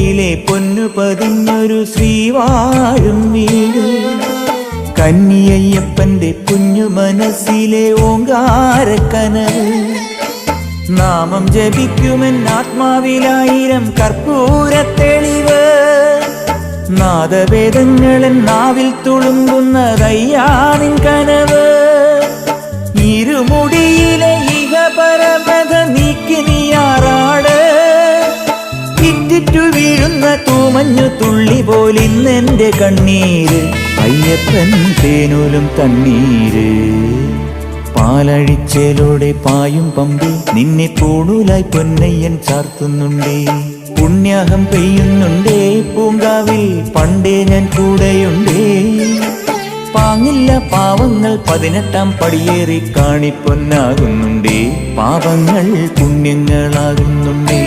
കൈകളിലെ പൊന്നു പതിഞ്ഞൊരു ശ്രീവാഴും വീട്. കന്നിയയ്യപ്പന്റെ കുഞ്ഞു മനസ്സിലെ ഓങ്കാരക്കനവ്. നാമം ജപിക്കുമെൻ ആത്മാവിലായിരം കർപ്പൂരത്തെളിവ്. നാദവേദങ്ങളൻ നാവിൽ തുളുമ്പുന്നതയ്യാനിൻ കനവ്. ഇരുമുടിയിലെ ഇഹപരമത നീക്കി നീയാറാട്. ഇറ്റിറ്റു വീഴുന്ന തൂമഞ്ഞു തുള്ളി പോലിന്നെന്റെ കണ്ണീര്. അയ്യപ്പൻ തേനൂലും തണ്ണീര്. പാലഴിച്ചേലോടെ പായും പമ്പി നിന്നെ പൂണൂലായി പൊന്നയ്യൻ ചാർത്തുന്നുണ്ടേ. പുണ്യാഹം പെയ്യുന്നുണ്ടേ പൂങ്കാവിൽ പണ്ടേ ഞാൻ കൂടെയുണ്ടേ. പാങ്ങില്ല പാവങ്ങൾ 18-ാം പടിയേറി കാണിപ്പൊന്നാകുന്നുണ്ടേ. പാപങ്ങൾ പുണ്യങ്ങളാകുന്നുണ്ടേ.